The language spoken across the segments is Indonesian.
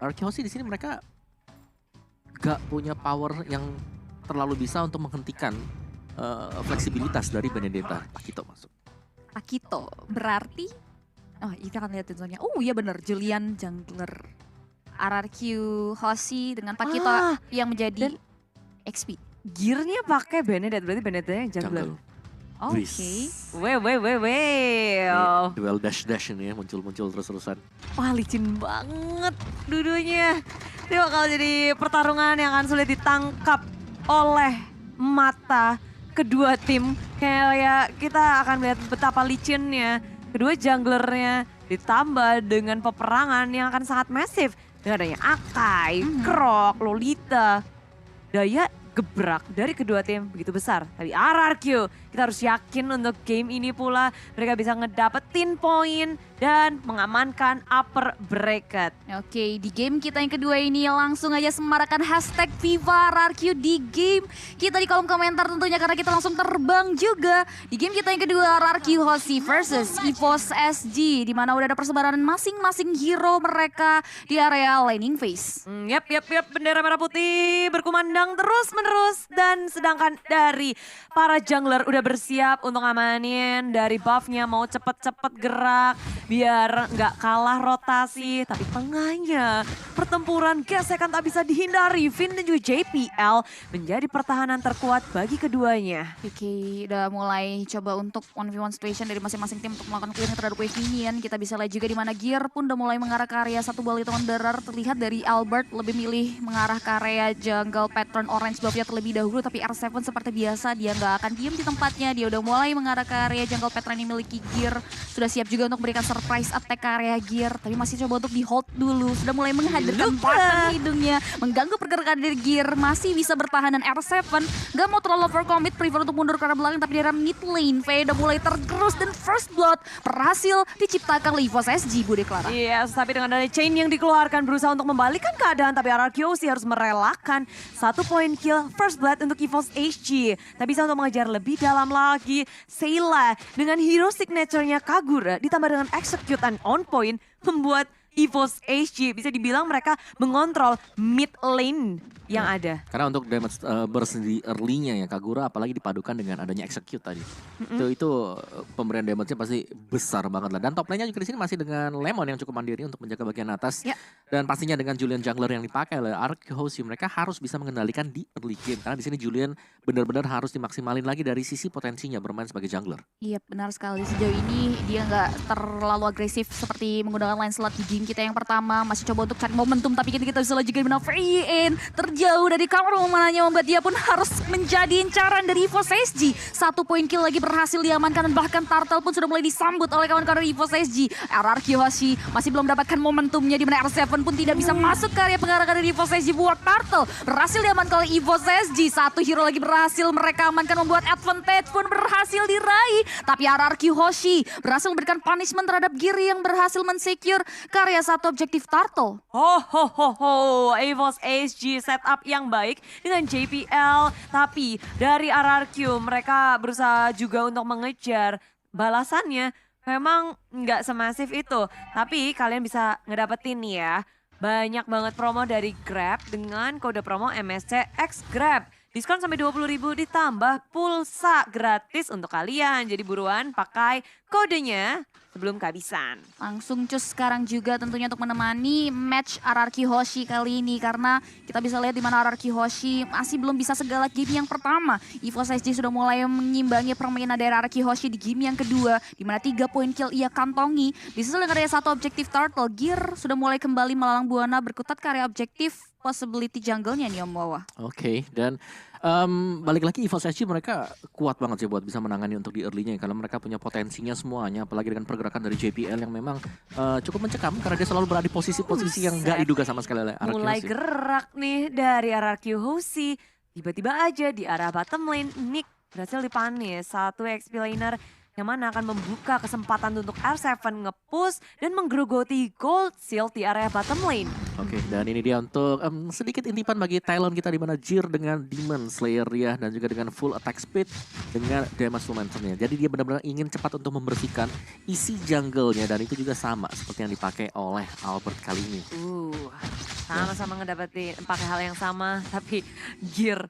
Arkeosi di sini mereka gak punya power yang terlalu bisa untuk menghentikan fleksibilitas dari Benedetta. Pakito masuk. Akito berarti kita akan lihat tentunya. Oh iya bener, Julian jungler RRQ Hoshi dengan Pakito yang menjadi XP. Gearnya pakai Benedetta, berarti Benedetta yang jungler. Oke. Duel dash ini ya, muncul terus-terusan. Wah, licin banget dudunya. Ini bakal jadi pertarungan yang akan sulit ditangkap oleh mata kedua tim. Kayak kita akan melihat betapa licinnya kedua junglernya ditambah dengan peperangan yang akan sangat masif. Dengan adanya Akai, Krok, Lolita, daya gebrak dari kedua tim begitu besar. Tapi RRQ, kita harus yakin untuk game ini pula mereka bisa ngedapetin poin dan mengamankan upper bracket. Oke, di game kita yang kedua ini langsung aja semarakan hashtag Viva RRQ di game kita di kolom komentar tentunya karena kita langsung terbang juga. Di game kita yang kedua RRQ Hoshi versus EVOS SG di mana udah ada persebaran masing-masing hero mereka di area laning phase. Yap, bendera merah putih berkumandang terus-menerus dan sedangkan dari para jungler udah bersiap untuk ngamanin dari buffnya mau cepet-cepet gerak biar nggak kalah rotasi. Tapi tengahnya pertempuran gesekan tak bisa dihindari. Vin dan juga JPL menjadi pertahanan terkuat bagi keduanya. Oke, udah mulai coba untuk 1v1 situation dari masing-masing tim untuk melakukan clearing terhadap wave minion. Kita bisa lihat juga di mana Gear pun udah mulai mengarah ke area satu bal hitungan berer. Terlihat dari Albert lebih milih mengarah ke area jungle pattern orange buffnya terlebih dahulu. Tapi R7 seperti biasa dia nggak akan diem di tempatnya. Dia udah mulai mengarah ke area jungle pattern yang memiliki Gear. Sudah siap juga untuk memberikan surprise attack ke area Gear. Tapi masih coba untuk di hold dulu. Sudah mulai menghadirkan batang hidungnya. Mengganggu pergerakan dari Gear. Masih bisa bertahan dan R7 gak mau terlalu overcommit. Prefer untuk mundur ke arah belakang. Tapi di arah mid lane V udah mulai tergerus. Dan first blood berhasil diciptakan oleh EVOS SG, Bude Clara. Yes, tapi dengan dari chain yang dikeluarkan berusaha untuk membalikkan keadaan. Tapi RRQ harus merelakan 1 point kill first blood untuk EVOS SG. Tak bisa untuk mengejar lebih dalam lagi. Sayla dengan hero signature-nya Kagura ditambah dengan execute and on point membuat EVOS SG bisa dibilang mereka mengontrol mid lane yang ada. Karena untuk damage burst di early-nya ya Kagura apalagi dipadukan dengan adanya execute tadi. Itu pemberian damage-nya pasti besar banget lah. Dan top lane-nya juga di sini masih dengan Lemon yang cukup mandiri untuk menjaga bagian atas. Dan pastinya dengan Julian jungler yang dipakai oleh RRQ Hoshi mereka harus bisa mengendalikan di early game. Karena di sini Julian benar-benar harus dimaksimalin lagi dari sisi potensinya bermain sebagai jungler. Iya benar sekali, sejauh ini dia nggak terlalu agresif seperti menggunakan line slot di game kita yang pertama. Masih coba untuk cari momentum tapi kita bisa lihat juga dimana Free in terjauh dari cover mananya membuat dia pun harus menjadi incaran dari EVOS SG. 1 poin kill lagi berhasil diamankan dan bahkan Turtle pun sudah mulai disambut oleh kawan-kawan EVOS SG. RRQ Hoshi masih belum mendapatkan momentumnya di mana R7 pun tidak bisa masuk ke area penggarakan dari EVOS SG buat Turtle. Berhasil diamankan oleh EVOS SG. 1 hero lagi berhasil mereka amankan membuat advantage pun berhasil diraih. Tapi RRQ Hoshi berhasil memberikan punishment terhadap Giri yang berhasil mensecure karya satu objektif Turtle. EVOS SG setup yang baik dengan JPL. Tapi dari RRQ mereka berusaha juga untuk mengejar balasannya. Memang nggak semasif itu. Tapi kalian bisa ngedapetin nih ya. Banyak banget promo dari Grab dengan kode promo MSC X Grab. Diskon sampai 20.000 ditambah pulsa gratis untuk kalian. Jadi buruan pakai kodenya sebelum kehabisan. Langsung cus sekarang juga tentunya untuk menemani match RRQ Hoshi kali ini. Karena kita bisa lihat di mana RRQ Hoshi masih belum bisa segalak game yang pertama. EVOS SG sudah mulai mengimbangi permainan dari RRQ Hoshi di game yang kedua. Di mana 3 poin kill ia kantongi. Disusul dengan ada 1 objektif Turtle. Gear sudah mulai kembali melalang buana berkutat ke area objektif possibility jungle-nya nih Om Wawa. Oke, dan balik lagi EVOS SG mereka kuat banget sih buat bisa menangani untuk di early-nya. Kalau mereka punya potensinya semuanya, apalagi dengan pergerakan dari JPL yang memang cukup mencekam karena dia selalu berada di posisi-posisi yang gak diduga sama sekali oleh RRQ Mulai Hoshi. gerak nih dari RRQ Hoshi. Tiba-tiba aja di arah bottom lane, Nick berhasil dipanis. 1 XP laner yang mana akan membuka kesempatan untuk R7 nge-push dan menggerogoti gold shield di area bottom lane. Oke, dan ini dia untuk sedikit intipan bagi Talon kita di mana Jir dengan Demon Slayer ya dan juga dengan full attack speed dengan damage momentumnya. Jadi dia benar-benar ingin cepat untuk membersihkan isi jungle-nya dan itu juga sama seperti yang dipakai oleh Albert kali ini. Sama-sama ngedapetin pakai hal yang sama tapi gear.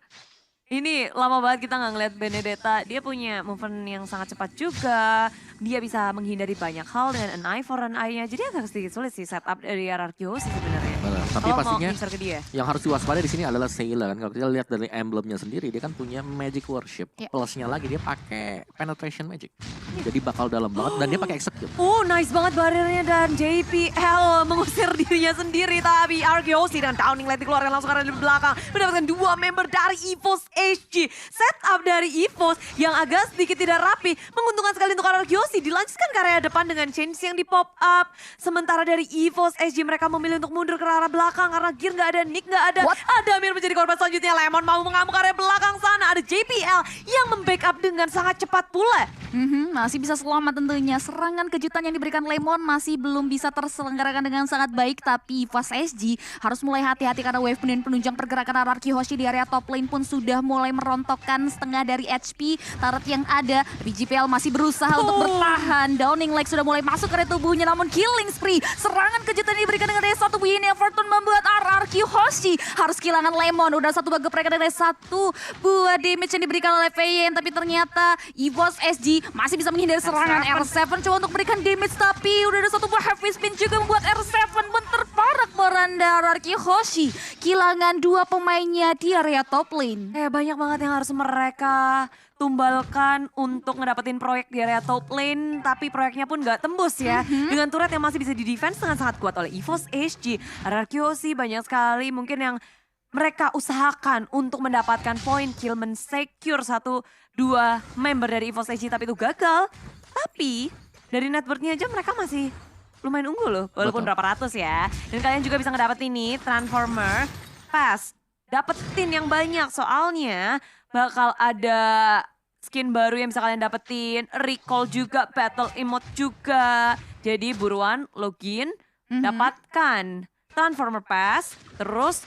Ini lama banget kita nggak ngeliat Benedetta. Dia punya movement yang sangat cepat juga. Dia bisa menghindari banyak hal dengan an eye for an eye-nya. Jadi agak sedikit sulit sih setup dari RRQ sih sebenarnya. Tapi Kalau pastinya mau ngincer ke dia. yang harus diwaspadai di sini adalah Sayla kan. Kalau kita lihat dari emblemnya sendiri, dia kan punya Magic Worship. Ya. Plusnya lagi dia pakai Penetration Magic. Jadi bakal dalam banget dan dia pakai Execute. Nice banget bariernya dan JPL mengusir dirinya sendiri. Tapi RGOC dan Downing Light dikeluarkan langsung karena di belakang. Mendapatkan 2 member dari EVOS HG. Setup dari EVOS yang agak sedikit tidak rapi. Menguntungkan sekali untuk RGOC. Dilanjutkan ke area depan dengan change yang di pop up. Sementara dari EVOS HG mereka memilih untuk mundur ke arah belakang. Karena gear nggak ada, Nick nggak ada. Adamir menjadi korban selanjutnya. Lemon mau mengamuk area belakang sana. Ada JPL yang membackup dengan sangat cepat pula. Masih bisa selamat tentunya. Serangan kejutan yang diberikan Lemon masih belum bisa terselenggarakan dengan sangat baik. Tapi EVOS SG harus mulai hati-hati karena wave penunjang pergerakan RRQ Hoshi di area top lane pun sudah mulai merontokkan setengah dari HP turret yang ada. Tapi JPL masih berusaha untuk bertahan. Downing Light sudah mulai masuk ke area tubuhnya namun killing spree. Serangan kejutan yang diberikan dengan daya satu begini Everton membuat RRQ Hoshi harus kehilangan Lemon. Udah satu bug mereka dengan satu buah damage yang diberikan oleh Feyen. Tapi ternyata EVOS SG masih bisa menghindari serangan R7 coba untuk memberikan damage tapi udah ada satu buah heavy spin juga membuat R7 pun terparak beranda RRQ Hoshi. Kehilangan 2 pemainnya di area top lane. Banyak banget yang harus mereka tumbalkan untuk ngedapetin proyek di area top lane. Tapi proyeknya pun gak tembus ya. Dengan turret yang masih bisa di-defense dengan sangat kuat oleh EVOS HG. RRQ banyak sekali mungkin yang mereka usahakan untuk mendapatkan poin kill, men-secure 1-2 member dari EVOS HG tapi itu gagal. Tapi dari net worth-nya aja mereka masih lumayan unggul loh. Walaupun Betul. berapa ratus ya. Dan kalian juga bisa ngedapetin ini Transformer Pass. Dapetin yang banyak soalnya bakal ada skin baru yang bisa kalian dapetin. Recall juga, battle emote juga. Jadi buruan login, dapatkan Transformer Pass, terus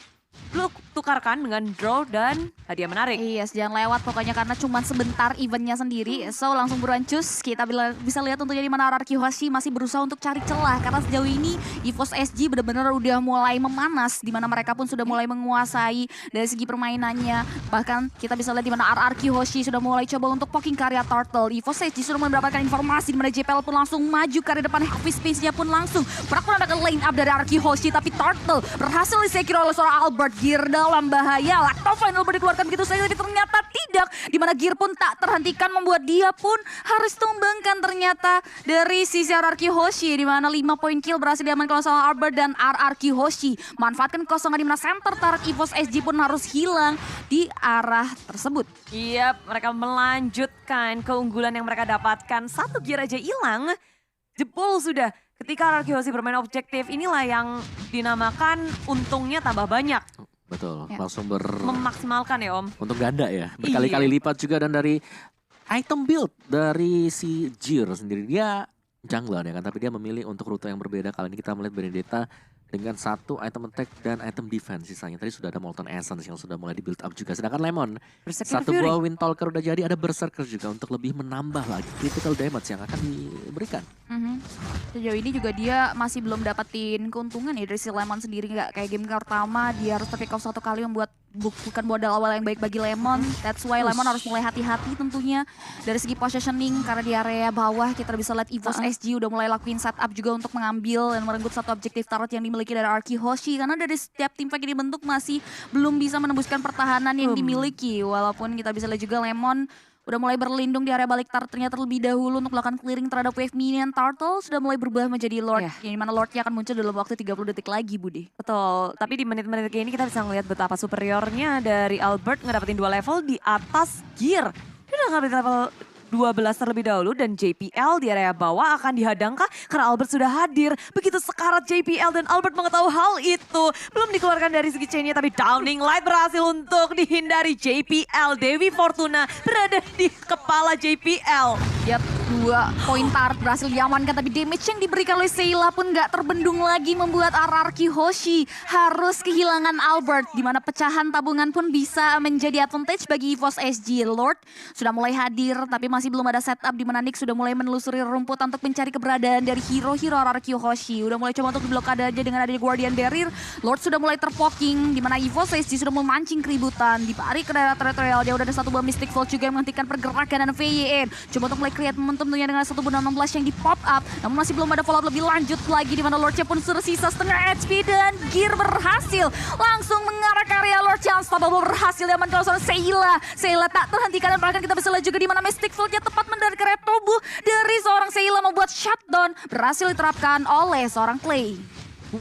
lu tukarkan dengan draw dan hadiah menarik. Yes, jangan lewat pokoknya karena cuma sebentar eventnya sendiri. So langsung buruan cus. Kita bisa lihat tentunya di mana RRQ Hoshi masih berusaha untuk cari celah. Karena sejauh ini EVOS SG benar-benar udah mulai memanas. Di mana mereka pun sudah mulai menguasai dari segi permainannya. Bahkan kita bisa lihat di mana RRQ Hoshi sudah mulai coba untuk poking karya Turtle. EVOS SG sudah mendapatkan informasi di mana JPL pun langsung maju ke area depan. Heavy space-nya pun langsung melakukan line up dari RRQ Hoshi. Tapi Turtle berhasil di-secure oleh seorang Albert. Gear dalam bahaya. Lacto final dikeluarkan begitu saja tapi ternyata tidak. Dimana Gear pun tak terhentikan membuat dia pun harus tumbangkan ternyata dari sisi RRQ Hoshi. Dimana 5 poin kill berhasil diamankan sama Albert dan RRQ Hoshi. Manfaatkan kosongan dimana center turret EVOS SG pun harus hilang di arah tersebut. Iya, mereka melanjutkan keunggulan yang mereka dapatkan. 1 gear aja hilang. Jebol sudah. Ketika RRQ Hoshi bermain objektif, inilah yang dinamakan untungnya tambah banyak. Betul, Ya. langsung Memaksimalkan ya Om. untung ganda ya. Berkali-kali lipat juga dan dari item build dari si Jir sendiri. Dia jungler ya kan, tapi dia memilih untuk rute yang berbeda. Kali ini kita melihat Benedetta dengan 1 item attack dan item defense sisanya. Tadi sudah ada Molten Essence yang sudah mulai di build up juga. Sedangkan Lemon, Berserker 1 Fury. buah Windtalker udah jadi, ada Berserker juga untuk lebih menambah lagi critical damage yang akan diberikan. Sejauh ini juga dia masih belum dapetin keuntungan ya dari si Lemon sendiri. Nggak kayak game pertama dia harus pick off 1 kali membuat bukan modal awal yang baik bagi Lemon. That's why Lemon harus mulai hati-hati tentunya dari segi positioning. Karena di area bawah kita bisa lihat EVOS SG udah mulai lakuin setup juga untuk mengambil dan merenggut 1 objektif turret yang dimiliki dari RRQ Hoshi. Karena dari setiap tim fight yang dibentuk masih belum bisa menembuskan pertahanan yang dimiliki. Walaupun kita bisa lihat juga Lemon udah mulai berlindung di area balik turretnya terlebih dahulu untuk melakukan clearing terhadap wave minion. Turtle sudah mulai berubah menjadi Lord. Yang dimana Lordnya akan muncul dalam waktu 30 detik lagi Budi. Betul, tapi di menit-menit kayak ini kita bisa ngeliat betapa superiornya dari Albert ngedapetin 2 level di atas gear. Dia udah ngedapetin level 12 terlebih dahulu dan JPL di area bawah akan dihadangkah karena Albert sudah hadir. Begitu sekarat JPL dan Albert mengetahui hal itu. Belum dikeluarkan dari segi chainnya tapi Downing Light berhasil untuk dihindari JPL. Dewi Fortuna berada di kepala JPL. Yap, Dua poin turret berhasil diamankan, tapi damage yang diberikan oleh Seila pun nggak terbendung lagi, membuat RRQ Hoshi harus kehilangan Albert, di mana pecahan tabungan pun bisa menjadi advantage bagi EVOS SG. Lord sudah mulai hadir, tapi masih belum ada setup, di mana Nick sudah mulai menelusuri rumput untuk mencari keberadaan dari hero-hero RRQ Hoshi. Udah mulai coba untuk diblokade aja dengan adanya Guardian Barrier. Lord sudah mulai terpoking, di mana EVOS SG sudah memancing keributan, ditarik ke daerah territorial. Dia udah ada satu buah Mystic Vault juga yang menghentikan pergerakan dan VYN. Coba untuk mulai create momentum tentunya dengan 1/16 yang di pop up, namun masih belum ada follow up lebih lanjut lagi, di mana Lordnya pun tersisa setengah HP dan Gear berhasil langsung mengarah ke area Lord yang unstoppable, berhasil diamankan oleh seorang Seila. Seila tak terhentikan dan bahkan kita bisa lihat juga di mana Mystic Vault-nya tepat mendarat ke area tubuh dari seorang Seila, membuat shutdown berhasil diterapkan oleh seorang Clay.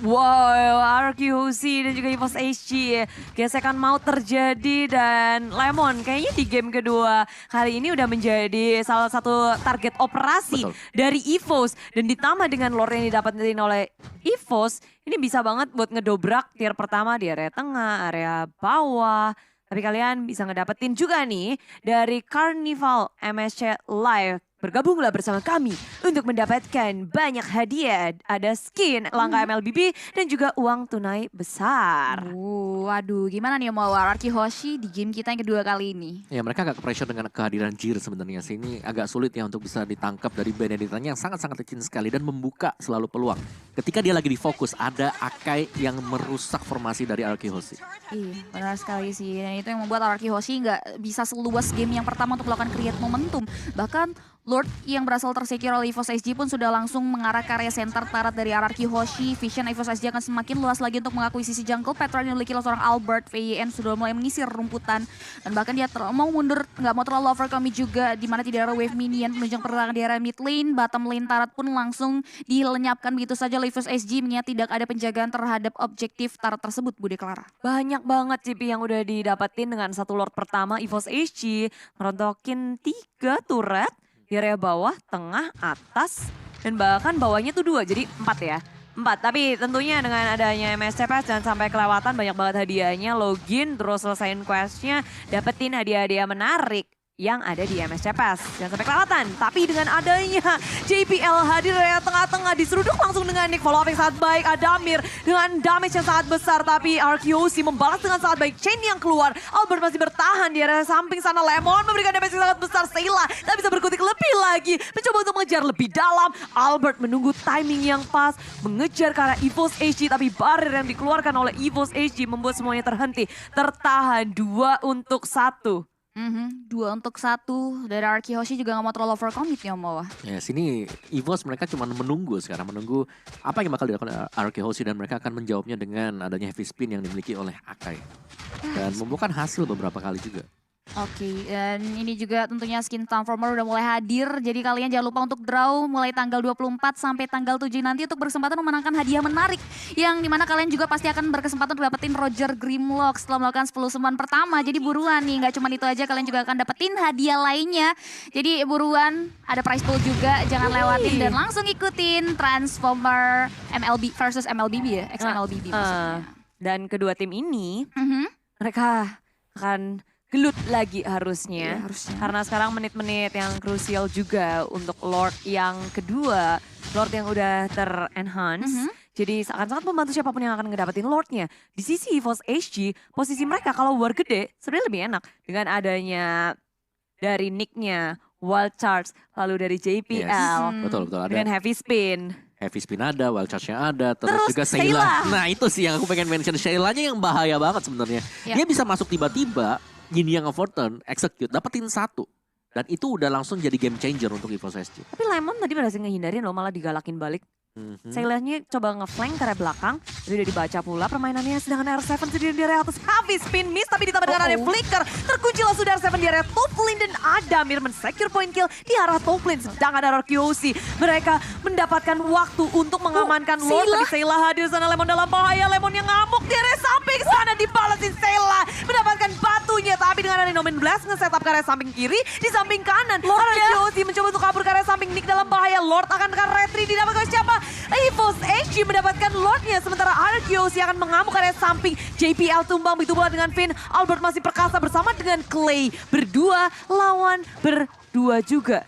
Wow, RQC dan juga EVOS HG. Gesekan mau terjadi dan Lemon kayaknya di game kedua kali ini udah menjadi salah satu target operasi dari EVOS. Dan ditambah dengan lore yang didapatin oleh EVOS, ini bisa banget buat ngedobrak tier pertama di area tengah, area bawah. Tapi kalian bisa ngedapetin juga nih dari Carnival MSC Live. Bergabunglah bersama kami untuk mendapatkan banyak hadiah. Ada skin, langkah MLBB, dan juga uang tunai besar. Waduh, gimana nih mau RRQ Hoshi di game kita yang kedua kali ini? Ya mereka agak pressure dengan kehadiran Jir sebenarnya sih. Ini agak sulit ya untuk bisa ditangkap dari Benedictanya yang sangat-sangat licin sekali dan membuka selalu peluang. Ketika dia lagi di fokus, ada Akai yang merusak formasi dari RRQ Hoshi. Iya, benar sekali sih. Dan itu yang membuat RRQ Hoshi nggak bisa seluas game yang pertama untuk melakukan create momentum. Bahkan Lord yang berasal tersecure oleh EVOS SG pun sudah langsung mengarah ke area center turret dari RRQ Hoshi. Vision EVOS SG akan semakin luas lagi untuk mengakuisisi jungle. Petra yang dimiliki oleh seorang Albert. VYN sudah mulai menyisir rumputan. Dan bahkan dia mau mundur, nggak mau terlalu overcommit juga. Di mana tidak ada wave minion menunjang pergerakan di area mid lane. Bottom lane turret pun langsung dilenyapkan begitu saja oleh EVOS SG. Mengingat tidak ada penjagaan terhadap objektif turret tersebut, Bude Clara. Banyak banget CP yang udah didapetin dengan satu Lord pertama. EVOS SG merontokin 3 turret. Di area bawah, tengah, atas, dan bahkan bawahnya tuh 2, jadi 4 ya. 4, tapi tentunya dengan adanya MSCPS jangan sampai kelewatan, banyak banget hadiahnya, login, terus selesaiin questnya, dapetin hadiah-hadiah menarik yang ada di MSCPS. Jangan sampai kelewatan, tapi dengan adanya JPL hadir dari tengah-tengah, diseruduk langsung dengan Nick, follow up yang sangat baik, Adamir dengan damage yang sangat besar, tapi RQC membalas dengan sangat baik, Chain yang keluar, Albert masih bertahan di area samping sana, Lemon memberikan damage yang sangat besar, Seila tak bisa berkutik lebih lagi, mencoba untuk mengejar lebih dalam, Albert menunggu timing yang pas, mengejar ke arah EVOS HG, tapi barrier yang dikeluarkan oleh EVOS HG membuat semuanya terhenti, tertahan 2-1. 2-1 dari RRQ Hoshi juga gak mau terlalu overcommit ya Om. Ya sini EVOS mereka cuma menunggu sekarang, menunggu apa yang bakal dilakukan RRQ Hoshi dan mereka akan menjawabnya dengan adanya heavy spin yang dimiliki oleh Akai. Dan membuahkan hasil beberapa kali juga. Oke, dan ini juga tentunya skin Transformer udah mulai hadir. Jadi kalian jangan lupa untuk draw mulai tanggal 24 sampai tanggal 7 nanti untuk berkesempatan memenangkan hadiah menarik. Yang dimana kalian juga pasti akan berkesempatan untuk dapetin Roger Grimlock setelah melakukan 10 summon pertama. Jadi buruan nih, gak cuma itu aja, kalian juga akan dapetin hadiah lainnya. Jadi buruan, ada prize pool juga, jangan lewatin dan langsung ikutin Transformer MLB versus MLBB ya, ex-MLBB maksudnya. Dan kedua tim ini, mereka akan gelut lagi harusnya. Karena sekarang menit-menit yang krusial juga untuk Lord yang kedua. Lord yang udah ter-enhance. Jadi akan sangat membantu siapapun yang akan ngedapetin Lordnya. Di sisi EVOS HG, posisi mereka kalau war gede sebenarnya lebih enak. Dengan adanya dari Nick-nya, Wild Charge, lalu dari JPL. Betul ada. Dengan Heavy Spin. Heavy spin ada, wild charge-nya ada, terus juga Seila. Nah itu sih yang aku pengen mention, Seilanya yang bahaya banget sebenarnya. Dia bisa masuk tiba-tiba, Yin Yang Overturn, execute, dapetin 1. Dan itu udah langsung jadi game changer untuk EVOS SG. Tapi Lemon tadi berhasil ngehindarin loh, malah digalakin balik. Seilanya coba ngeflank ke area belakang, tapi udah dibaca pula permainannya. Sedangkan R7 sendiri di area atas, heavy spin miss, tapi ditambah dengan area flicker. Terkunci langsung dari R7 di area top lane dan Adamir men-secure point kill di arah top lane. Sedangkan ada RQC, mereka mendapatkan waktu untuk mengamankan Lord. Tapi Seila hadir sana, Lemon dalam bahaya, Lemon yang ngamuk di area samping sana, dibalasin Seila. Mendapatkan batunya, tapi dengan ada Nomen Blast nge-setup ke area samping kiri, di samping kanan. RQC mencoba untuk kabur ke area samping, Nick dalam bahaya, Lord akan retreat, didapatkan siapa? EVOS HG mendapatkan Lordnya, sementara RQC akan mengamuk area samping. JPL tumbang begitu pula dengan Finn. Albert masih perkasa bersama dengan Clay. Berdua lawan berdua juga.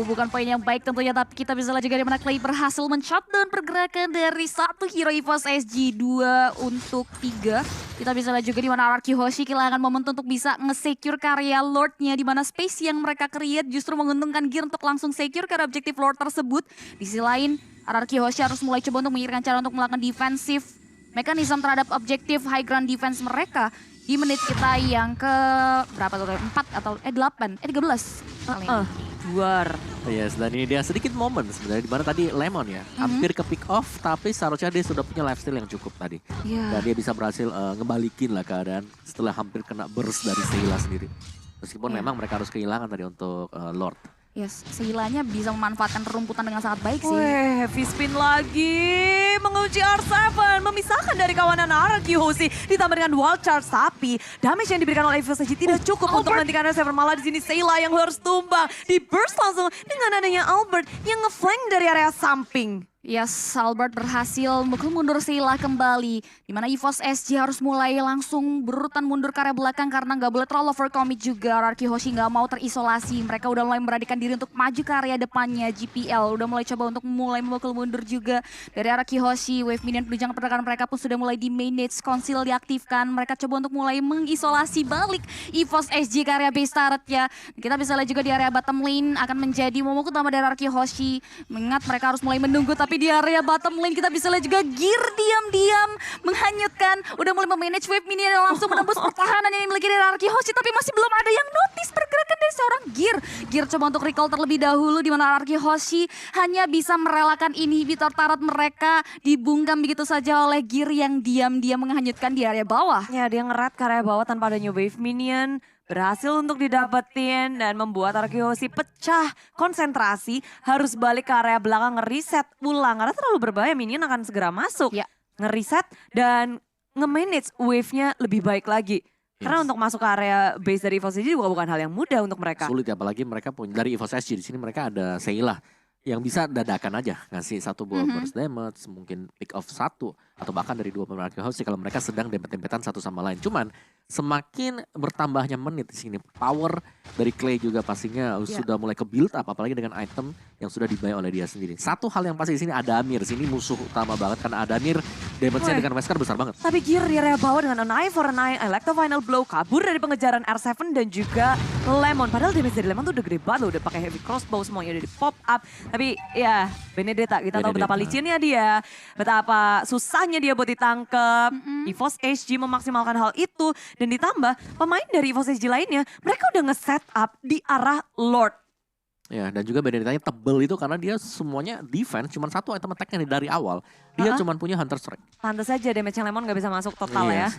Bukan poin yang baik tentunya, tapi kita bisa lihat juga di mana Clay berhasil men-shutdown pergerakan dari satu hero EVOS SG 2 untuk 3. Kita bisa lihat juga di mana RRQ Hoshi kehilangan momentum untuk bisa nge-secure karya Lord-nya, di mana space yang mereka create justru menguntungkan Gear untuk langsung secure karena objektif Lord tersebut. Di sisi lain, RRQ Hoshi harus mulai coba untuk memikirkan cara untuk melakukan defensif mekanisme terhadap objektif high ground defense mereka. Di menit kita yang ke berapa tuh? 4 atau 8, 13 paling. Duar. Yes, dan ini dia sedikit momen sebenarnya di mana tadi Lemon ya hampir ke pick off, tapi seharusnya dia sudah punya lifesteal yang cukup tadi. Dan dia bisa berhasil ngebalikin lah keadaan setelah hampir kena burst dari Seila sendiri. Meskipun memang mereka harus kehilangan tadi untuk Lord. Yes, Seilanya bisa memanfaatkan rumputan dengan sangat baik sih. Wih, heavy spin lagi. Mengunci R7, memisahkan dari kawanan RRQ Hoshi. Ditambah dengan wild charge, tapi damage yang diberikan oleh EVOS SG tidak cukup untuk menghentikan R7. Malah di sini Seila yang harus tumbang. Di burst langsung dengan adanya Albert yang ngeflank dari area samping. Yes, Albert berhasil mukul mundur Seila kembali. Di mana EVOS SG harus mulai langsung berurutan mundur ke area belakang karena nggak boleh terlalu overcommit juga. RRQ Hoshi nggak mau terisolasi. Mereka udah mulai memberanikan diri untuk maju ke area depannya. GPL udah mulai coba untuk mulai memukul mundur juga. Dari RRQ Hoshi, wave minion penunjang pergerakan mereka pun sudah mulai di manage. Conceal diaktifkan. Mereka coba untuk mulai mengisolasi balik EVOS SG ke area base turret-nya. Kita bisa lihat juga di area bottom lane akan menjadi momok utama dari RRQ Hoshi. Mengingat mereka harus mulai menunggu, tapi di area bottom lane kita bisa lihat juga Gear diam-diam menghanyutkan. Udah mulai memanage wave minion yang langsung menembus pertahanan yang dimiliki dari RRQ Hoshi, tapi masih belum ada yang notice pergerakan dari seorang Gear. Gear coba untuk recall terlebih dahulu, di mana RRQ Hoshi hanya bisa merelakan inhibitor turret mereka dibungkam begitu saja oleh Gear yang diam-diam menghanyutkan di area bawah. Ya, dia ngerat ke area bawah tanpa adanya wave minion. Berhasil untuk didapetin dan membuat RRQ Hoshi pecah konsentrasi. Harus balik ke area belakang ngereset ulang. Karena terlalu berbahaya, minion akan segera masuk. Ya. Ngereset dan nge-manage wave-nya lebih baik lagi. Karena untuk masuk ke area base dari EVOS SG juga bukan hal yang mudah untuk mereka. Sulit ya, apalagi mereka punya dari EVOS SG di sini mereka ada Seila yang bisa dadakan aja ngasih satu buah burst damage, mungkin pick off satu atau bahkan dari 2 pemain RRQ Hoshi kalau mereka sedang dempet-dempetan satu sama lain. Cuman semakin bertambahnya menit di sini, power dari Clay juga pastinya sudah mulai ke build up, apalagi dengan item yang sudah dibayar oleh dia sendiri. Satu hal yang pasti di sini Adamir, sini musuh utama banget karena Adamir damage-nya dengan Wesker besar banget. Tapi Gear di area bawah dengan an eye for an eye, Electro Final Blow, kabur dari pengejaran R7 dan juga Lemon. Padahal damage dari Lemon tuh udah gede banget loh, udah pakai heavy crossbow, semuanya udah di pop up. Tapi ya Benedetta, kita tahu betapa licinnya dia, betapa susahnya dia buat ditangkep. EVOS SG memaksimalkan hal itu. Dan ditambah pemain dari EVOS SG lainnya, mereka udah nge-set up di arah Lord. Ya, dan juga Benedettanya tebel itu karena dia semuanya defense, cuma satu item attack-nya dari awal. Dia cuma punya Hunter Strike. Pantes aja damage-nya Lemon gak bisa masuk total ya.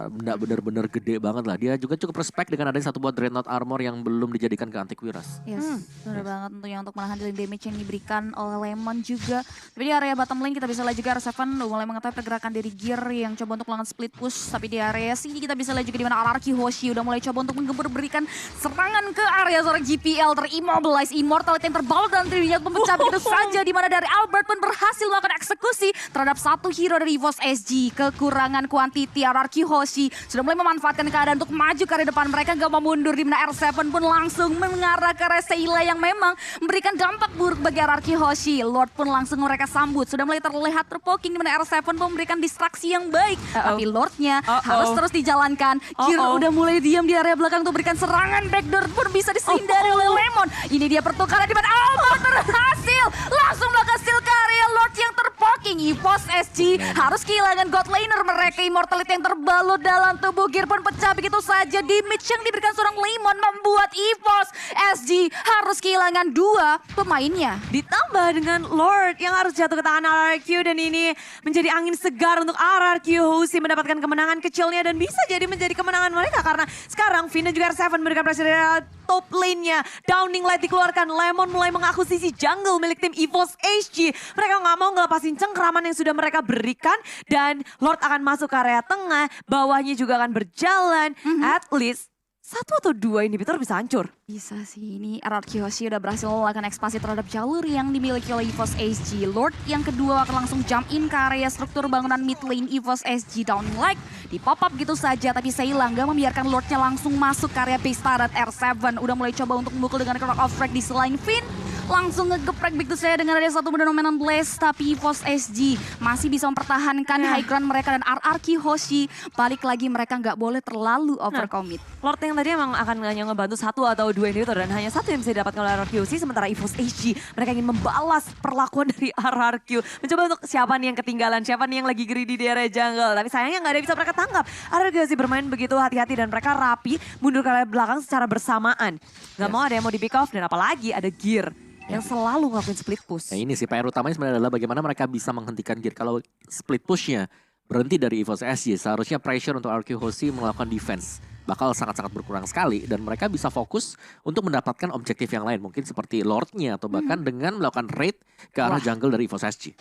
Nggak bener-bener gede banget lah. Dia juga cukup respect dengan adanya satu buat Dreadnought Armor yang belum dijadikan ke Antiquiras. Yes, benar banget tentunya untuk menghandle damage yang diberikan oleh Lemon juga. Tapi di area bottom lane kita bisa lihat juga R7 mulai mengetahui pergerakan dari Gear yang coba untuk melakukan split push. Tapi di area sini kita bisa lihat juga di mana RRQ Hoshi udah mulai coba untuk menggempur berikan serangan ke area seorang GPL terimmobilize, immortality yang terbalut dalam dirinya memecah begitu saja, di mana dari Albert pun berhasil melakukan eksekusi terhadap satu hero dari EVOS SG. Kekurangan kuantiti RRQ Hoshi sudah mulai memanfaatkan keadaan untuk maju ke area depan mereka, gak mau mundur, di mana R7 pun langsung mengarah ke area Seila yang memang memberikan dampak buruk bagi RRQ Hoshi. Lord pun langsung mereka sambut, sudah mulai terlihat terpoking, di mana R7 pun memberikan distraksi yang baik. Tapi Lordnya harus terus dijalankan. Gear udah mulai diam di area belakang untuk berikan serangan backdoor pun bisa disindari oleh Lemon. Ini dia pertukaran di mana Albert berhasil langsung melakukan steal ke area Lord yang terpoking. EVOS SG harus kehilangan god laner mereka, immortality yang terbalut dalam tubuh Gear pun pecah begitu saja. Damage yang diberikan seorang Lemon membuat EVOS SG harus kehilangan 2 pemainnya. Ditambah dengan Lord yang harus jatuh ke tangan RRQ, dan ini menjadi angin segar untuk RRQ Hoshi mendapatkan kemenangan kecilnya dan bisa jadi menjadi kemenangan mereka karena sekarang Vina juga R7 memberikan pressure dari top lane-nya. Downing Light dikeluarkan, Lemon mulai mengakuisisi jungle milik tim EVOS SG. Mereka nggak mau ngelepasin cengkraman yang sudah mereka berikan dan Lord akan masuk ke area tengah, bawahnya juga akan berjalan. At least 1 atau 2 inhibitor bisa hancur. Bisa sih, ini RRQ Hoshi udah berhasil melakukan ekspansi terhadap jalur yang dimiliki oleh EVOS SG. Lord yang kedua akan langsung jump in ke area struktur bangunan mid lane EVOS SG. Down like, di pop up gitu saja, tapi Seila nggak membiarkan Lordnya langsung masuk ke area base turret. R7 udah mulai coba untuk memukul dengan Clock of Frag di selain Finn. Langsung ngegeprek begitu saya dengan ada satu Phenomenon Blaze, tapi EVOS SG masih bisa mempertahankan high ground mereka, dan RRQ Hoshi balik lagi, mereka nggak boleh terlalu overcommit. Lord yang tadi emang akan hanya ngebantu 1 atau 2 inhibitor dan hanya 1 yang bisa didapatkan oleh RRQ Hoshi, sementara EVOS SG mereka ingin membalas perlakuan dari RRQ. Mencoba untuk siapa nih yang ketinggalan, siapa nih yang lagi greedy di area jungle. Tapi sayangnya nggak ada yang bisa mereka tangkap. RRQ Hoshi bermain begitu hati-hati dan mereka rapi mundur ke area belakang secara bersamaan. Nggak mau ada yang mau di pick off, dan apalagi ada Gear yang selalu ngelakuin split push. Ya ini sih PR utamanya sebenarnya adalah bagaimana mereka bisa menghentikan Gear. Kalau split pushnya berhenti dari EVOS SG, seharusnya pressure untuk RRQ Hoshi melakukan defense bakal sangat-sangat berkurang sekali, dan mereka bisa fokus untuk mendapatkan objektif yang lain, mungkin seperti Lordnya atau bahkan dengan melakukan raid ke arah jungle dari EVOS SG.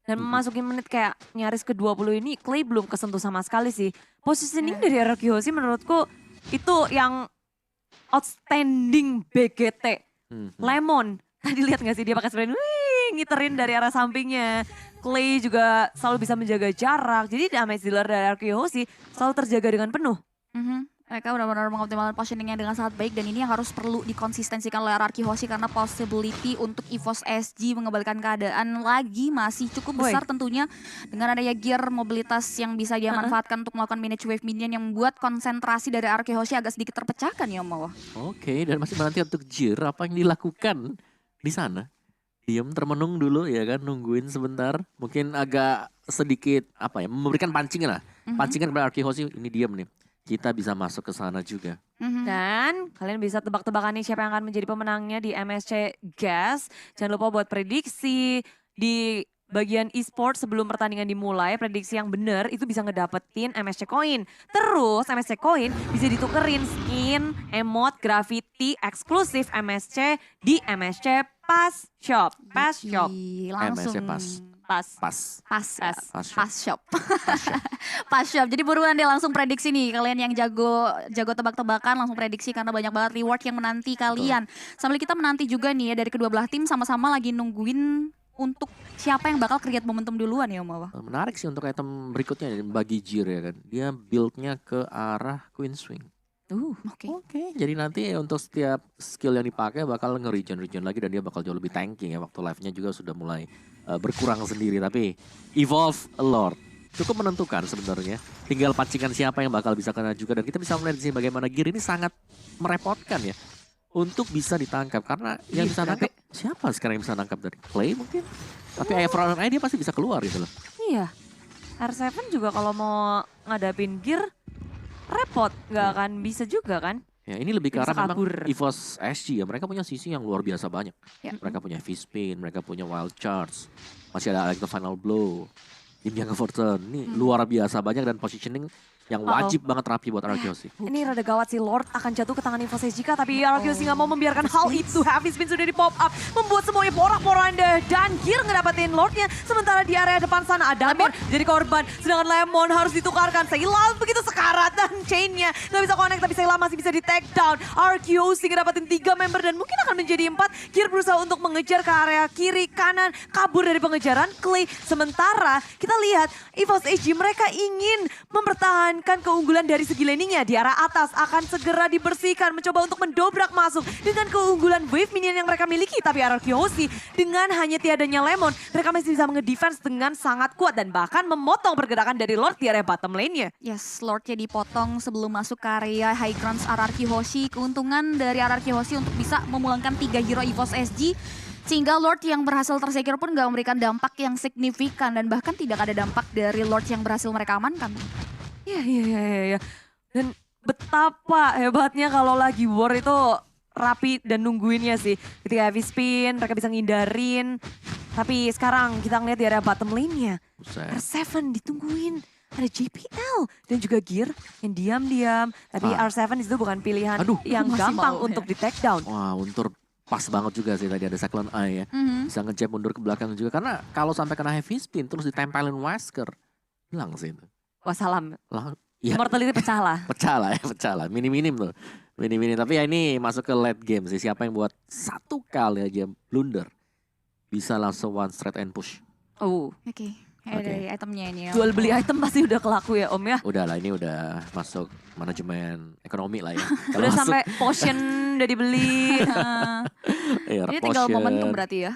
Dan memasuki menit kayak nyaris ke 20 ini, Clay belum kesentuh sama sekali sih. Positioning dari RRQ Hoshi menurutku itu yang outstanding BGT. Lemon, tadi lihat gak sih dia pakai sprint, ngiterin dari arah sampingnya. Clay juga selalu bisa menjaga jarak, jadi damage dealer dari RRQ Hoshi selalu terjaga dengan penuh. Mereka benar-benar mengoptimalkan positioningnya dengan sangat baik, dan ini yang harus perlu dikonsistensikan oleh RRQ Hoshi karena possibility untuk EVOS SG mengembalikan keadaan lagi masih cukup besar tentunya, dengan adanya gear mobilitas yang bisa dia manfaatkan untuk melakukan manage wave minion yang membuat konsentrasi dari RRQ Hoshi agak sedikit terpecahkan ya Om. Oke, dan masih menanti untuk Jir apa yang dilakukan di sana. Diam termenung dulu ya kan, nungguin sebentar. Mungkin agak sedikit apa ya, memberikan pancingan lah. Pancingan kepada RRQ Hoshi, ini diam nih. Kita bisa masuk ke sana juga. Dan kalian bisa tebak-tebakan nih siapa yang akan menjadi pemenangnya di MSC Gas. Jangan lupa buat prediksi di bagian e-sport sebelum pertandingan dimulai. Prediksi yang benar itu bisa ngedapetin MSC Coin. Terus MSC Coin bisa ditukerin skin, emote, graffiti, eksklusif MSC di MSC Pass Shop. Pass Shop. Langsung. MSC Pass. Pas shop. Pas shop. Jadi buruan deh langsung prediksi nih. Kalian yang jago tebak-tebakan langsung prediksi karena banyak banget reward yang menanti kalian. Sambil kita menanti juga nih ya dari kedua belah tim sama-sama lagi nungguin untuk siapa yang bakal create momentum duluan ya Om Awa. Menarik sih untuk item berikutnya bagi Jir ya kan. Dia build-nya ke arah Queen Swing. Oke. Jadi nanti untuk setiap skill yang dipakai bakal nge-regen lagi, dan dia bakal jauh lebih tanking ya. Waktu life-nya juga sudah mulai berkurang sendiri. Tapi Evolve Lord cukup menentukan sebenarnya. Tinggal pancingan siapa yang bakal bisa kena juga. Dan kita bisa melihat di sini bagaimana Gear ini sangat merepotkan ya untuk bisa ditangkap. Karena yang bisa nangkap siapa sekarang yang bisa nangkap dari Clay mungkin. Tapi Front Eye dia pasti bisa keluar gitu loh. Iya. R7 juga kalau mau ngadapin Gear repot, nggak akan bisa juga kan? Ya ini lebih ke arah memang kabur. EVOS SG ya. Mereka punya sisi yang luar biasa banyak. Ya. Mereka punya V-Spin, mereka punya Wild Charge. Masih ada Electro Final Blow. Tim yang Fortune. Ini luar biasa banyak, dan positioning yang wajib banget rapi buat RRQ Hoshi. Ini rada gawat sih, Lord akan jatuh ke tangan EVOS SG, tapi RRQ Hoshi nggak mau membiarkan hal itu. Heavy Spin sudah di pop up, membuat semuanya porak-poranda, dan Gear ngedapetin Lordnya. Sementara di area depan sana ada Lemon jadi korban, sedangkan Lemon harus ditukarkan. Seila begitu sekarat, dan chainnya nggak bisa connect, tapi Seila masih bisa di take down. RRQ Hoshi ngedapetin 3 member dan mungkin akan menjadi 4. Gear berusaha untuk mengejar ke area kiri, kanan, kabur dari pengejaran Clay. Sementara kita lihat EVOS SG mereka ingin mempertahankan keunggulan dari segi laningnya di arah atas, akan segera dibersihkan, mencoba untuk mendobrak masuk dengan keunggulan wave minion yang mereka miliki. Tapi RRQ Hoshi dengan hanya tiadanya Lemon, mereka masih bisa mengedefense dengan sangat kuat dan bahkan memotong pergerakan dari Lord di area bottom lane-nya. Yes, Lordnya dipotong sebelum masuk ke area high grounds RRQ Hoshi. Keuntungan dari RRQ Hoshi untuk bisa memulangkan 3 hero EVOS SG. Sehingga Lord yang berhasil tersecure pun gak memberikan dampak yang signifikan. Dan bahkan tidak ada dampak dari Lord yang berhasil mereka amankan. Iya. Dan betapa hebatnya kalau lagi war itu rapi dan nungguinnya sih. Ketika heavy spin, mereka bisa ngindarin. Tapi sekarang kita ngeliat di area bottom lane-nya. R7 ditungguin. Ada JPL dan juga Gear yang diam-diam. Tapi R7 itu bukan pilihan yang gampang untuk di take down. Wah, Untur pas banget juga sih tadi ada Cyclone Eye ya. Bisa ngejab mundur ke belakang juga. Karena kalau sampai kena heavy spin terus ditempelin Wesker, hilang sih itu. Wassalam. Ya, Immortality pecah lah. pecah lah. Minim-minim tuh. Mini-mini, tapi ya ini masuk ke late game sih. Siapa yang buat satu kali aja blunder bisa langsung one straight and push. Oke. Oke. Dari itemnya ini ya. Jual beli item pasti udah kelaku ya Om ya. Udah lah, ini udah masuk manajemen ekonomi lah ya. Kalau Udah masuk, sampai potion udah dibeli. ya, Ini tinggal potion. momentum berarti ya.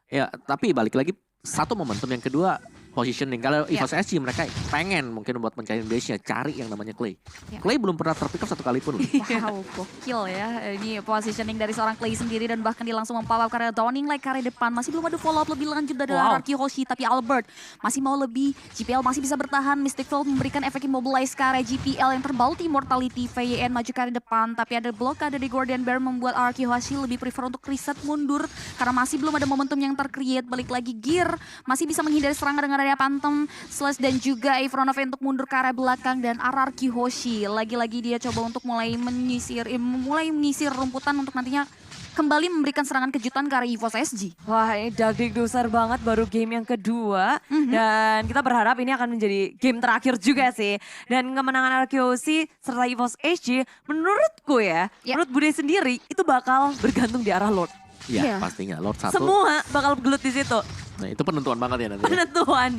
Ya, tapi balik lagi satu momentum, yang kedua positioning. Kalau Ya. EVOS SG mereka pengen mungkin buat mencari base-nya, cari yang namanya Clay. Ya. Clay belum pernah terpick up satu kali pun loh. Wow, gokil ya. Ini positioning dari seorang Clay sendiri dan bahkan dia langsung mempower karena Downing like karya depan. Masih belum ada follow up lebih lanjut dari Araki Hoshi, tapi Albert masih mau lebih. GPL masih bisa bertahan. Mystic Field memberikan efek immobilize ke area GPL yang terbauti mortality. VYN maju karya depan, tapi ada blokade dari Guardian Bear membuat Araki Hoshi lebih prefer untuk reset mundur karena masih belum ada momentum yang tercreate. Balik lagi Gear masih bisa menghindari serangan dengan area Phantom Slash dan juga Ivronov untuk mundur ke arah belakang, dan Araki Hoshi lagi-lagi dia coba untuk mulai menyisir rumputan untuk nantinya kembali memberikan serangan kejutan ke arah EVOS SG. Wah, ini dagdikdusar banget baru game yang kedua. Dan kita berharap ini akan menjadi game terakhir juga sih. Dan kemenangan RQC serta EVOS SG menurutku ya, menurut Bude sendiri itu bakal bergantung di arah Lord. Ya, Iya. pastinya Lord satu. Semua bakal gelut di situ. Nah, itu penentuan banget ya nanti. Penentuan.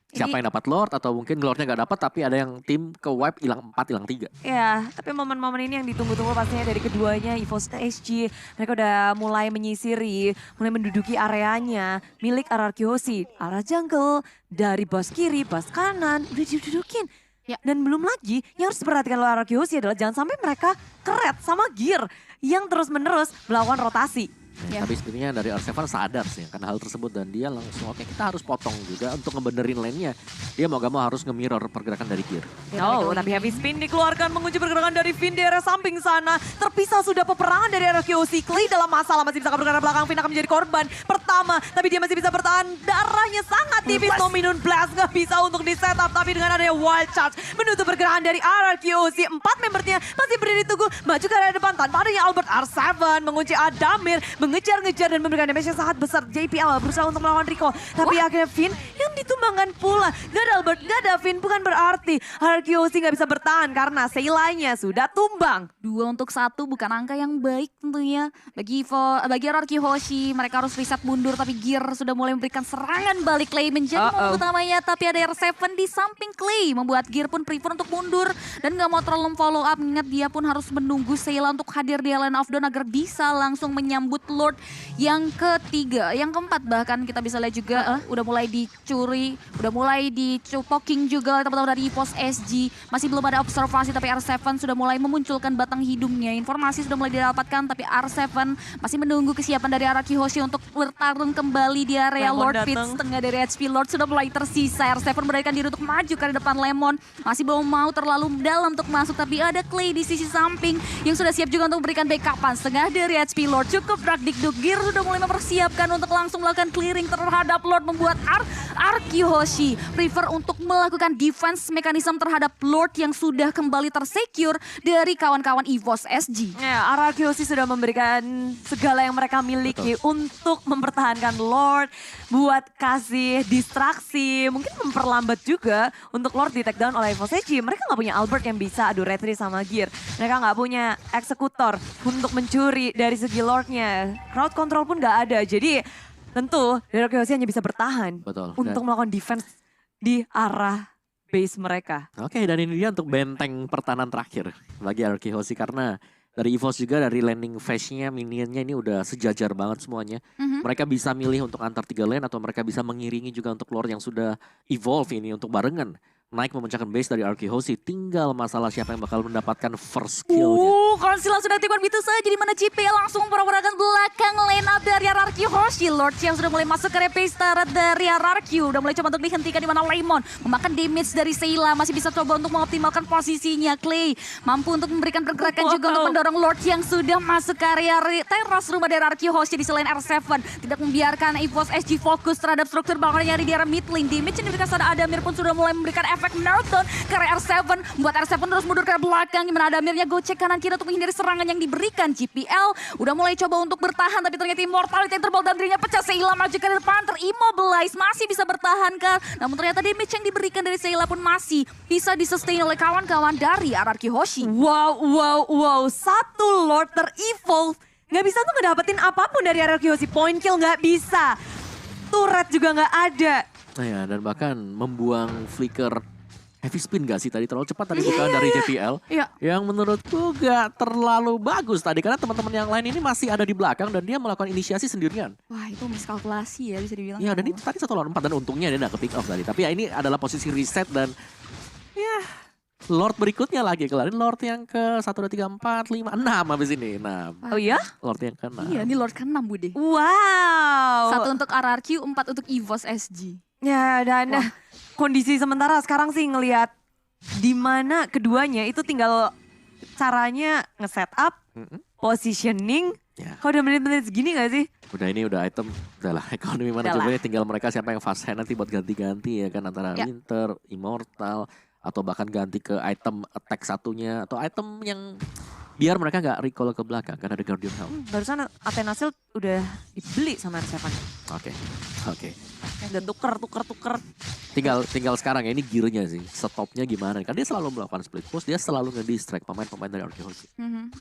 Siapa yang dapat Lord atau mungkin Lordnya nggak dapat tapi ada yang tim ke wipe hilang 4 hilang 3. Ya, tapi momen-momen ini yang ditunggu-tunggu pastinya dari keduanya, EVOS SG. Mereka udah mulai menyisiri, mulai menduduki areanya milik RRQC. Arah jungle, dari bas kiri, bas kanan, udah didudukin. Ya. Dan belum lagi, yang harus diperhatikan oleh RRQC adalah jangan sampai mereka keret sama Gear yang terus-menerus melakukan rotasi. Ya. Tapi sebenarnya dari R7 sadar sih akan hal tersebut dan dia langsung oke, kita harus potong juga untuk ngebenerin lane-nya. Dia mau gak mau harus nge-mirror pergerakan dari Gear. Oh, tapi heavy spin dikeluarkan mengunci pergerakan dari Finn di area samping sana. Terpisah sudah peperangan dari RQC. Clay dalam masalah, masih bisa kabur ke arah belakang. Finn akan menjadi korban pertama, tapi dia masih bisa bertahan. Darahnya sangat tipis. Nominun Blast gak bisa untuk di setup, tapi dengan adanya Wild Charge menutup pergerakan dari RQC. 4 membernya masih berdiri tunggu, maju ke area depan tanpa adanya Albert. R7 mengunci Adamir, mengejar-ngejar dan memberikan damage yang sangat besar. JPL berusaha untuk melawan recall, tapi akhirnya Finn yang ditumbangkan pula. Gak ada Albert, gak ada Finn, bukan berarti RQC gak bisa bertahan karena Seilanya sudah tumbang. 2-1 bukan angka yang baik tentunya bagi Araki Hoshi. Mereka harus reset mundur, tapi Gear sudah mulai memberikan serangan balik. Clay menjadi momen utamanya, tapi ada R7 di samping Clay membuat Gear pun prefer untuk mundur dan gak mau terlalu follow up. Mengingat dia pun harus menunggu Seila untuk hadir di Lane of Dawn agar bisa langsung menyambut Lord yang ketiga, yang keempat bahkan kita bisa lihat juga udah mulai dicuri, udah mulai dicupoking juga teman-teman dari EVOS SG. Masih belum ada observasi, tapi R7 sudah mulai memunculkan batang hidungnya. Informasi sudah mulai didapatkan, tapi R7 masih menunggu kesiapan dari Araki Hoshi untuk bertarung kembali di area Lemon Lord datang. Pit. Setengah dari HP Lord sudah mulai tersisa. R7 memberikan diri untuk maju ke depan Lemon. Masih belum mau terlalu dalam untuk masuk, tapi ada Clay di sisi samping yang sudah siap juga untuk memberikan backupan. Setengah dari HP Lord cukup Dagdikduk. Gear sudah mulai mempersiapkan untuk langsung melakukan clearing terhadap Lord, membuat Araki Hoshi prefer untuk melakukan defense mekanisme terhadap Lord yang sudah kembali tersecure dari kawan-kawan EVOS SG. Ya, RRQC sudah memberikan segala yang mereka miliki untuk mempertahankan Lord, buat kasih distraksi, mungkin memperlambat juga untuk Lord di take down oleh EVOS SG. Mereka nggak punya Albert yang bisa adu retri sama Gear. Mereka nggak punya eksekutor untuk mencuri dari segi Lordnya. Crowd control pun nggak ada, jadi tentu RRQC hanya bisa bertahan Betul. untuk melakukan defense di arah base mereka. Oke, dan ini dia untuk benteng pertahanan terakhir bagi Araki Hoshi karena dari EVOS juga dari landing phase-nya, minionnya ini udah sejajar banget semuanya. Mereka bisa milih untuk antar 3 lane atau mereka bisa mengiringi juga untuk Lord yang sudah evolve ini untuk barengan naik memecahkan base dari Araki Hoshi. Tinggal masalah siapa yang bakal mendapatkan first kill-nya. Konsil sudah tiba begitu saja, di mana JP langsung memperagakan belakang line up dari Araki Hoshi. Lord yang sudah mulai masuk ke repace turret dari Araki, udah mulai coba untuk dihentikan, di mana Lemon memakan damage dari Seila, masih bisa coba untuk mengoptimalkan posisinya. Clay mampu untuk memberikan pergerakan juga untuk mendorong Lord yang sudah masuk ke area teras rumah dari Araki Hoshi. Di selain R7 tidak membiarkan EVOS SG fokus terhadap struktur bangunannya di daerah mid lane. Damage yang diberikan pada Adamir pun sudah mulai memberikan efek meltdown karena R7 buat R7 terus mundur ke belakang, dimana Adamirnya gocek kanan kiri untuk menghindari serangan yang diberikan. GPL udah mulai coba untuk bertahan, tapi ternyata Immortality yang terbal dan dirinya pecah. Seila maju ke depan, terimmobilize, masih bisa bertahan kan, namun ternyata damage yang diberikan dari Seila pun masih bisa disustain oleh kawan-kawan dari RRQ Hoshi. Wow. Satu Lord ter-evolve. Nggak bisa tuh ngedapetin apapun dari RRQ Hoshi. Point kill nggak bisa. Turret juga nggak ada. Nah ya, dan bahkan membuang flicker heavy spin gak sih tadi, terlalu cepat tadi bukan dari JPL. Iya. Yang menurutku gak terlalu bagus tadi karena teman-teman yang lain ini masih ada di belakang dan dia melakukan inisiasi sendirian. Wah, itu miskalkulasi ya bisa dibilang. Ya dan itu tadi 1 lawan 4 dan untungnya dia gak ke pick off tadi. Tapi ya ini adalah posisi reset dan ya Lord berikutnya lagi kelarin. Lord yang ke 1, 2, 3, 4, 5, 6 habis ini. 6. Oh iya? Lord yang ke 6. Iya, ini Lord ke-6 Bude. Wow. 1 untuk RRQ, 4 untuk EVOS SG. Ya dan kondisi sementara sekarang sih ngelihat di mana keduanya itu tinggal caranya nge-setup, positioning. Ya. Kalau udah menit-menit segini gak sih? Udah ini udah item, udahlah ekonomi mana Udahlah. coba tinggal mereka siapa yang fast hand nanti buat ganti-ganti ya kan antara Ya. Winter, Immortal atau bahkan ganti ke item attack satunya atau item yang biar mereka nggak recall ke belakang karena ada Guardian Helm. Barusan Athena Shield udah dibeli sama R7. Oke. Udah tuker. Tinggal sekarang ya ini gearnya sih. Stopnya gimana? Kan dia selalu melakukan split push, dia selalu nge-distract pemain-pemain dari RQ Hoshi.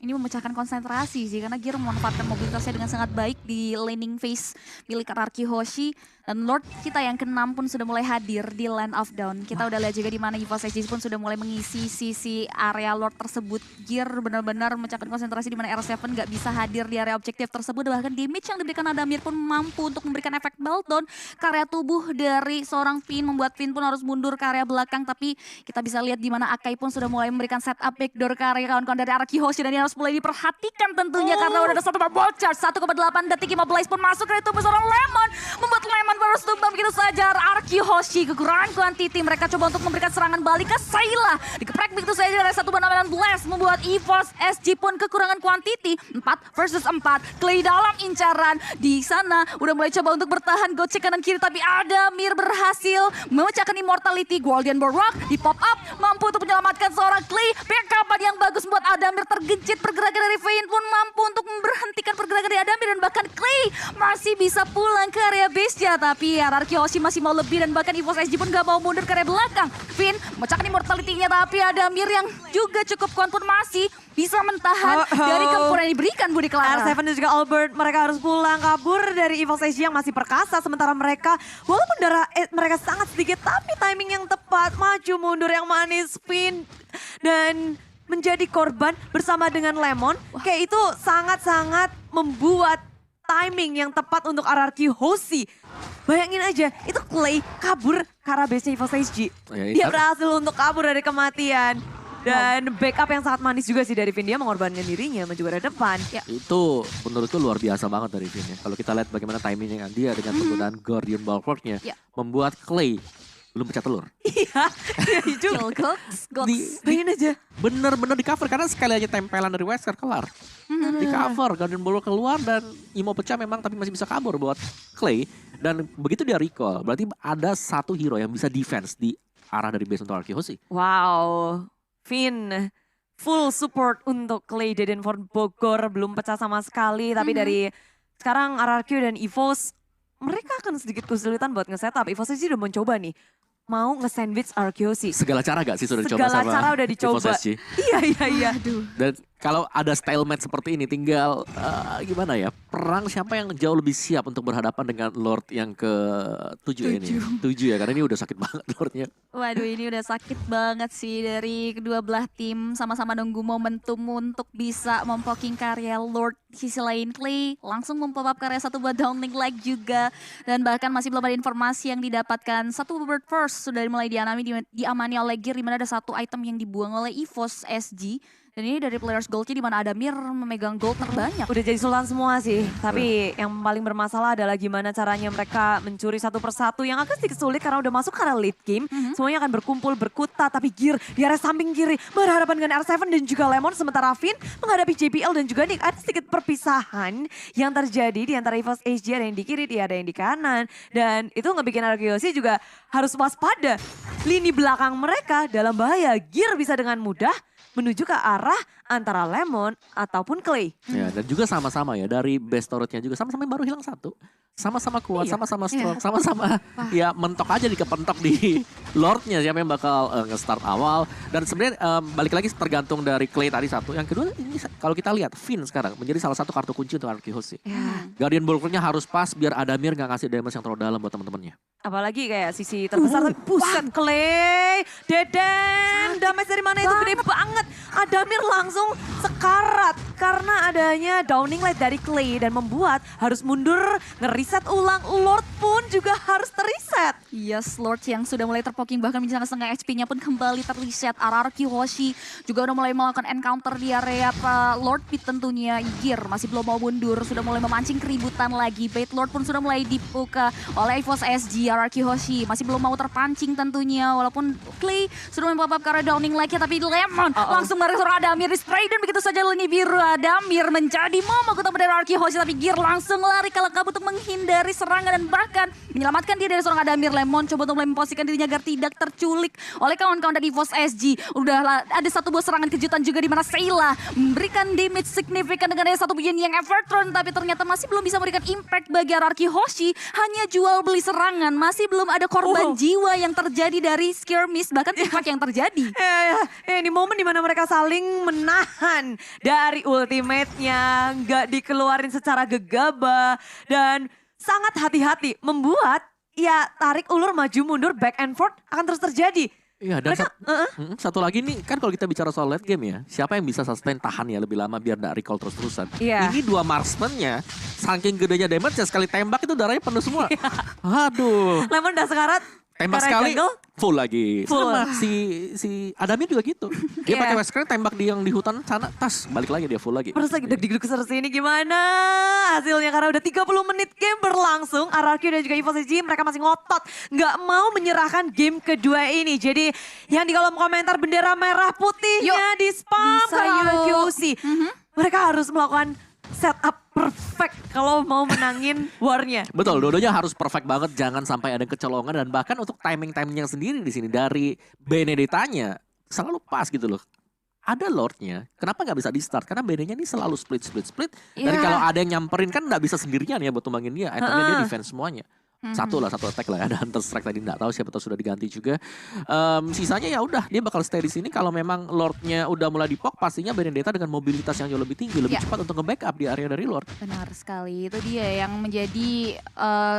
Ini memecahkan konsentrasi sih karena Gear memanfaatkan mobilitasnya dengan sangat baik di laning phase milik RRQ Hoshi. Dan Lord kita yang ke-6 pun sudah mulai hadir di Land of Dawn. Kita udah lihat juga di mana EVOS SG pun sudah mulai mengisi sisi area Lord tersebut. Gear benar-benar memecahkan konsentrasi di mana R7 nggak bisa hadir di area objektif tersebut. Bahkan damage yang diberikan Adamir pun mampu untuk memberikan efek meltdown ke area tubuh dari seorang Finn, membuat Finn pun harus mundur ke area belakang. Tapi kita bisa lihat di mana Akai pun sudah mulai memberikan setup backdoor ke area kawan-kawan dari RRQ Hoshi, dan ini harus mulai diperhatikan tentunya karena udah ada satu ball charge. 1,8 detik Immobilize pun masuk dari tubuh seorang Lemon, membuat Lemon baru tumbang begitu saja. RRQ Hoshi kekurangan quantity, mereka coba untuk memberikan serangan balik ke Sayla, dikeprek begitu saja dari 1,8 blast, membuat EVOS SG pun kekurangan quantity. 4 versus 4, Clay dalam incaran di sana udah mulai coba untuk bertahan, gocek kanan kiri, tapi Adamir berhasil memecahkan Immortality. Guardian Warlock di pop up mampu untuk menyelamatkan seorang Clay. Backupan yang bagus membuat Adamir tergencit, pergerakan dari Vayne pun mampu untuk memberhentikan pergerakan dari Adamir, dan bahkan Clay masih bisa pulang ke area base-nya. Tapi RRQ Hoshi masih mau lebih, dan bahkan EVOS SG pun gak mau mundur ke area belakang. Vayne memecahkan Immortality-nya, tapi Adamir yang juga cukup kuat pun masih bisa mentahan dari gempuran yang diberikan Budi Clara. R7 dan juga Albert, mereka harus pulang kabur dari EVOS SG yang masih perkasa. Sementara mereka, walaupun darah mereka sangat sedikit, tapi timing yang tepat, maju mundur yang manis, Finn, dan menjadi korban bersama dengan Lemon. Kayak itu sangat-sangat membuat timing yang tepat untuk RRQ Hoshi. Bayangin aja, itu Clay kabur ke arah base-nya EVOS SG. Dia berhasil untuk kabur dari kematian. Dan backup yang sangat manis juga sih dari Finn, dia mengorbankan dirinya maju ke depan. Ya. Itu menurutku luar biasa banget dari Finn ya. Kalau kita lihat bagaimana timingnya dia dengan penggunaan Guardian Bulwark-nya Ya. membuat Clay belum pecah telur. Iya, iya juga. Kill Gox. Bayangin aja. Bener-bener di cover karena sekali aja tempelan dari Wesker kelar. Di cover, Guardian Bulwark keluar dan Imo pecah memang tapi masih bisa kabur buat Clay. Dan begitu dia recall, berarti ada satu hero yang bisa defense di arah dari base untuk RRQ Hoshi. Wow, Finn full support untuk Clay. Dedenford Bogor belum pecah sama sekali, tapi dari sekarang RRQ dan EVOS mereka akan sedikit kesulitan buat nge-setup. EVOS sih udah mencoba nih, mau nge-sandwich RRQ Hoshi. Segala cara gak sih sudah dicoba Segala sama cara udah dicoba. EVOS SG? Iya. Dan kalau ada stalemate seperti ini tinggal gimana ya, perang siapa yang jauh lebih siap untuk berhadapan dengan Lord yang ke-7 ini. 7 ya, karena ini udah sakit banget Lordnya. Waduh, ini udah sakit banget sih dari kedua belah tim, sama-sama nunggu momentum untuk bisa mempoking karya Lord. Di sisi lain Clay langsung mempop up karya satu buat downlink like juga, dan bahkan masih belum ada informasi yang didapatkan. Satu bird first sudah mulai diamani oleh Gear, dimana ada satu item yang dibuang oleh EVOS SG. Dan ini dari players goldnya di mana Adamir memegang gold terbanyak. Udah jadi sultan semua sih, tapi yang paling bermasalah adalah gimana caranya mereka mencuri satu persatu yang agak sedikit sulit karena udah masuk ke arah late game. Semuanya akan berkumpul, berkutat, tapi Gear di area samping kiri berhadapan dengan R7 dan juga Lemon. Sementara Finn menghadapi JPL dan juga Nick. Ada sedikit perpisahan yang terjadi di antara EVOS HG, ada yang di kiri, ada yang di kanan. Dan itu ngebikin RQC juga harus waspada. Lini belakang mereka dalam bahaya, Gear bisa dengan mudah menuju ke arah antara Lemon ataupun Clay. Ya, dan juga sama-sama ya dari best turretnya juga sama-sama yang baru hilang satu. Sama-sama kuat, sama-sama strong, sama-sama ya mentok aja dikepentok di Lordnya siapa yang bakal nge-start awal. Dan sebenarnya balik lagi tergantung dari Clay tadi satu. Yang kedua ini kalau kita lihat Finn sekarang menjadi salah satu kartu kunci untuk RQC. Guardian Bulwark-nya harus pas biar Adamir gak kasih damage yang terlalu dalam buat teman-temannya. Apalagi kayak sisi terbesar tapi buset Clay, Deden, damage dari mana itu gede banget. Adamir langsung sekarat karena adanya downing light dari Clay dan membuat harus mundur, ngeriset ulang. Lord pun juga harus teriset. Yes, Lord yang sudah mulai terpoking bahkan menjelang setengah HP-nya pun kembali terreset. RRQ Hoshi juga udah mulai melakukan encounter di area Lord Pit tentunya. Gear masih belum mau mundur, sudah mulai memancing keributan lagi. Bait Lord pun sudah mulai dibuka oleh EVOS SG. RRQ Hoshi masih belum mau terpancing tentunya. Walaupun Clay sudah membawa karena downing lagi, tapi Lemon langsung menarik seorang Adamir di spray dan begitu saja lini biru Adamir menjadi momok utama dari RRQ Hoshi. Tapi Gear langsung lari ke lengkap untuk menghindari serangan dan bahkan menyelamatkan dia dari seorang Adamir. Lemon coba untuk mulai memposisikan dirinya agar tidak terculik oleh kawan-kawan dari EVOS SG. Udah ada satu buah serangan kejutan juga di mana Sayla memberikan damage signifikan dengan ada satu Yin yang Evertron, tapi ternyata masih belum bisa memberikan impact bagi RRQ Hoshi. Hanya jual beli serangan, masih belum ada korban jiwa yang terjadi dari skirmish, bahkan impact yang terjadi. Ini momen dimana mereka saling menahan dari ultimate-nya, nggak dikeluarin secara gegabah dan sangat hati-hati membuat ya tarik ulur maju mundur back and forth akan terus terjadi. Iya, dan satu lagi nih kan kalau kita bicara soal late game ya, siapa yang bisa sustain tahan ya lebih lama biar gak recall terus-terusan. Ini dua marksman-nya saking gedenya damage ya sekali tembak itu darahnya penuh semua. Aduh. Lemon udah sekarat. Tembak sekali full lagi. Full. Sama si Adamir juga gitu. Dia pakai west tembak di yang di hutan sana, tas balik lagi dia full lagi. Terus lagi deg-deg seperti ini gimana hasilnya karena udah 30 menit game berlangsung. RRQ dan juga EVOS SG mereka masih ngotot nggak mau menyerahkan game kedua ini. Jadi yang di kolom komentar bendera merah putihnya di spam karena RRQC. Mereka harus melakukan setup perfect kalau mau menangin warnya. Betul, dua-duanya harus perfect banget, jangan sampai ada kecolongan dan bahkan untuk timingnya sendiri di sini dari Benedettanya selalu pas gitu loh. Ada Lordnya, kenapa nggak bisa di start? Karena Benenya ini selalu split. Dan kalau ada yang nyamperin kan nggak bisa sendirian ya buat tumbangin dia. Itemnya dia defense semuanya. Satu attack lah, ada Hunter Strike tadi nggak tahu siapa tahu sudah diganti juga. Sisanya ya udah dia bakal stay di sini kalau memang Lordnya udah mulai dipok, pastinya Benedetta dengan mobilitas yang jauh lebih tinggi, lebih cepat untuk nge-backup di area dari Lord. Benar sekali, itu dia yang menjadi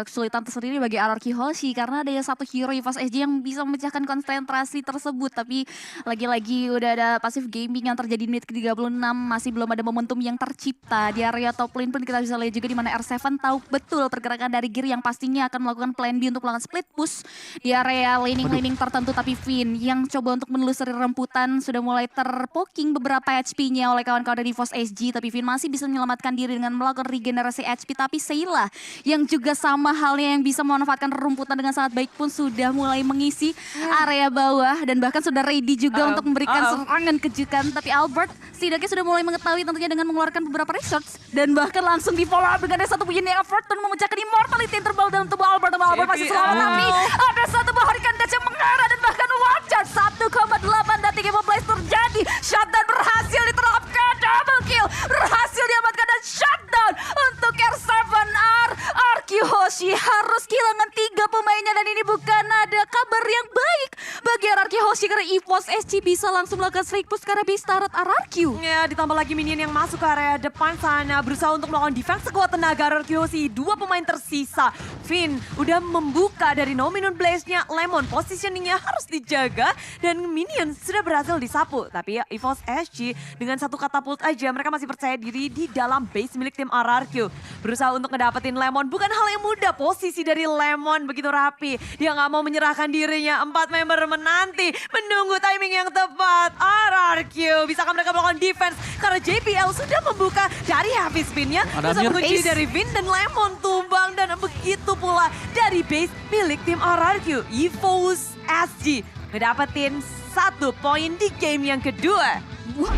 kesulitan tersendiri bagi RRQ Hoshi karena ada satu hero EVOS SG yang bisa memecahkan konsentrasi tersebut. Tapi lagi-lagi udah ada pasif gaming yang terjadi di menit ke-36, masih belum ada momentum yang tercipta di area top lane pun kita bisa lihat juga di mana R7 tahu betul pergerakan dari Gear yang pastinya akan melakukan plan B untuk melakukan split push di area laning tertentu. Tapi Finn yang coba untuk menelusuri remputan sudah mulai terpoking beberapa HP-nya oleh kawan-kawan dari EVOS SG. Tapi Finn masih bisa menyelamatkan diri dengan melakukan regenerasi HP. Tapi Sayla yang juga sama halnya yang bisa memanfaatkan rumputan dengan sangat baik pun sudah mulai mengisi area bawah dan bahkan sudah ready juga untuk memberikan serangan kejutan. Tapi Albert setidaknya sudah mulai mengetahui tentunya dengan mengeluarkan beberapa research dan bahkan langsung di follow up dengan satu punya effort dan memecahkan immortality yang terbang dalam tubuh Albert masih selamat, tapi ada satu buah Hurricane Dash yang mengarah dan bahkan wajar 1,8 detik Immobilize terjadi. Shutdown berhasil diterapkan, double kill berhasil diamankan dan shutdown untuk R7R. RRQ Hoshi harus kehilangan 3 pemainnya dan ini bukan ada kabar yang baik bagi RRQ Hoshi karena EVOS SG bisa langsung melakukan strike push karena bisa tarat RRQ. Ya, ditambah lagi minion yang masuk ke area depan sana berusaha untuk melakukan defense sekuat tenaga RRQ Hoshi. 2 pemain tersisa. Finn udah membuka dari Nominun Blaze-nya. Lemon positioningnya harus dijaga dan minion sudah berhasil disapu. Tapi ya EVOS SG dengan satu katapult aja mereka masih percaya diri di dalam base milik tim RRQ. Berusaha untuk ngedapetin Lemon bukan hal yang mudah. Posisi dari Lemon begitu rapi. Dia nggak mau menyerahkan dirinya. 4 member menanti menunggu timing yang tepat. RRQ, bisakah mereka melakukan defense? Karena JPL sudah membuka dari heavy spinnya. Ada Bersama Amir. kunci Ace. dari Vin dan Lemon tumbang. Dan begitu pula dari base milik tim RRQ. EVOS SG ngedapetin 1 poin di game yang kedua. Wah,